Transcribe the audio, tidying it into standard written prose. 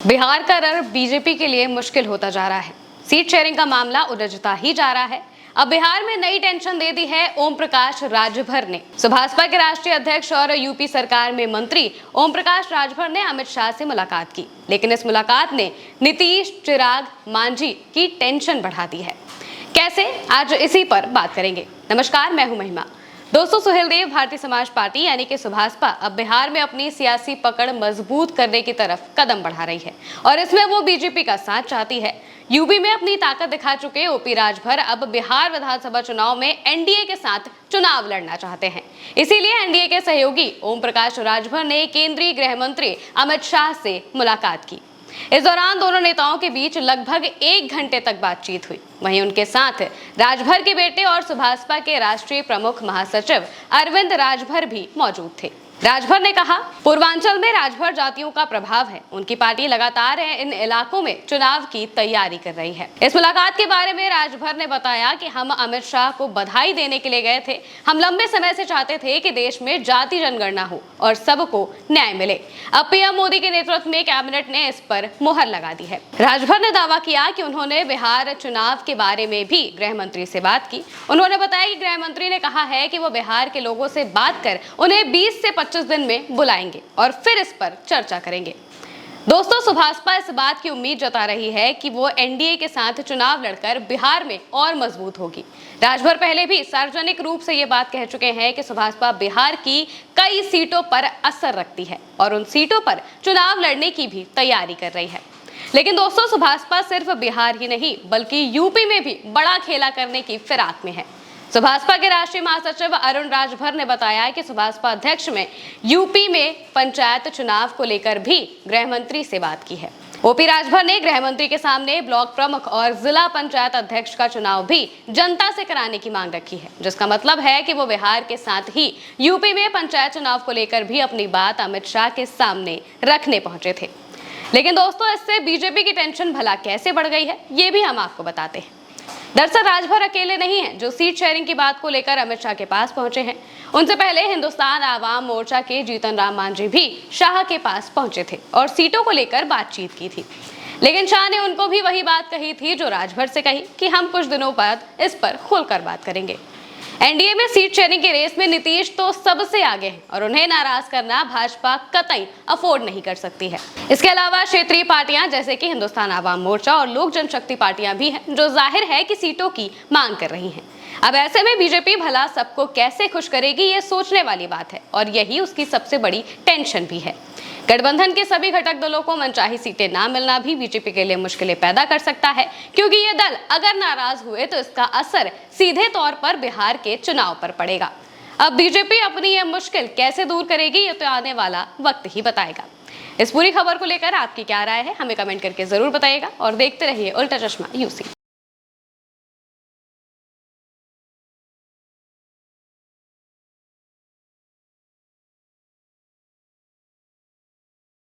बिहार का रण बीजेपी के लिए मुश्किल होता जा रहा है। सीट शेयरिंग का मामला उलझता ही जा रहा है। अब बिहार में नई टेंशन दे दी है ओम प्रकाश राजभर ने। भाजपा के राष्ट्रीय अध्यक्ष और यूपी सरकार में मंत्री ओम प्रकाश राजभर ने अमित शाह से मुलाकात की, लेकिन इस मुलाकात ने नीतीश, चिराग, मांझी की टेंशन बढ़ा दी है। कैसे, आज इसी पर बात करेंगे। नमस्कार, मैं हूं महिमा। दोस्तों, सुहेलदेव भारतीय समाज पार्टी यानी कि सुभासपा अब बिहार में अपनी सियासी पकड़ मजबूत करने की तरफ कदम बढ़ा रही है और इसमें वो बीजेपी का साथ चाहती है। यूपी में अपनी ताकत दिखा चुके ओपी राजभर अब बिहार विधानसभा चुनाव में एनडीए के साथ चुनाव लड़ना चाहते हैं। इसीलिए एनडीए के सहयोगी ओम प्रकाश राजभर ने केंद्रीय गृह मंत्री अमित शाह से मुलाकात की। इस दौरान दोनों नेताओं के बीच लगभग 1 घंटे तक बातचीत हुई। वहीं उनके साथ राजभर के बेटे और सुभासपा के राष्ट्रीय प्रमुख महासचिव अरविंद राजभर भी मौजूद थे। राजभर ने कहा, पूर्वांचल में राजभर जातियों का प्रभाव है। उनकी पार्टी लगातार इन इलाकों में चुनाव की तैयारी कर रही है। इस मुलाकात के बारे में राजभर ने बताया कि हम अमित शाह को बधाई देने के लिए गए थे। हम लंबे समय से चाहते थे कि देश में जाति जनगणना हो और सबको न्याय मिले। अब पीएम मोदी के नेतृत्व में कैबिनेट ने इस पर मुहर लगा दी है। राजभर ने दावा किया कि उन्होंने बिहार चुनाव के बारे में भी गृह मंत्री से बात की। उन्होंने बताया कि गृह मंत्री ने कहा है कि वो बिहार के लोगों से बात कर उन्हें 20 से 25 दिन में बुलाएंगे और फिर इस पर चर्चा करेंगे। दोस्तों, सुभासपा इस बात की उम्मीद जता रही है कि वो एनडीए के साथ चुनाव लड़कर बिहार में और मजबूत होगी। राजभर पहले भी सार्वजनिक रूप से ये बात कह चुके हैं कि सुभासपा बिहार की कई सीटों पर असर रखती है और उन सीटों पर चुनाव लड़ने की भी तैयारी कर रही है। लेकिन दोस्तों, सुभासपा सिर्फ बिहार ही नहीं बल्कि यूपी में भी बड़ा खेला करने की फिराक में है। सुभासपा के राष्ट्रीय महासचिव अरुण राजभर ने बताया कि सुभासपा अध्यक्ष में यूपी में पंचायत चुनाव को लेकर भी गृह मंत्री से बात की है। ओपी राजभर ने गृह मंत्री के सामने ब्लॉक प्रमुख और जिला पंचायत अध्यक्ष का चुनाव भी जनता से कराने की मांग रखी है, जिसका मतलब है कि वो बिहार के साथ ही यूपी में पंचायत चुनाव को लेकर भी अपनी बात अमित शाह के सामने रखने पहुंचे थे। लेकिन दोस्तों, इससे बीजेपी की टेंशन भला कैसे बढ़ गई है, ये भी हम आपको बताते हैं। दरअसल राजभर अकेले नहीं हैं जो सीट शेयरिंग की बात को लेकर अमित शाह के पास पहुंचे हैं। उनसे पहले हिंदुस्तान आवाम मोर्चा के जीतन राम मांझी भी शाह के पास पहुंचे थे और सीटों को लेकर बातचीत की थी। लेकिन शाह ने उनको भी वही बात कही थी जो राजभर से कही कि हम कुछ दिनों बाद इस पर खुलकर बात करेंगे। एनडीए में सीट शेयरिंग की रेस में नीतीश तो सबसे आगे है और उन्हें नाराज करना भाजपा कतई अफोर्ड नहीं कर सकती है। इसके अलावा क्षेत्रीय पार्टियां जैसे कि हिंदुस्तान आवाम मोर्चा और लोक जनशक्ति पार्टियां भी हैं जो जाहिर है कि सीटों की मांग कर रही हैं। अब ऐसे में बीजेपी भला सबको कैसे खुश करेगी, ये सोचने वाली बात है और यही उसकी सबसे बड़ी टेंशन भी है। गठबंधन के सभी घटक दलों को मनचाही सीटें ना मिलना भी बीजेपी के लिए मुश्किलें पैदा कर सकता है, क्योंकि ये दल अगर नाराज हुए तो इसका असर सीधे तौर पर बिहार के चुनाव पर पड़ेगा। अब बीजेपी अपनी ये मुश्किल कैसे दूर करेगी, ये तो आने वाला वक्त ही बताएगा। इस पूरी खबर को लेकर आपकी क्या राय है, हमें कमेंट करके जरूर बताइएगा और देखते रहिए उल्टा चश्मा यूसी।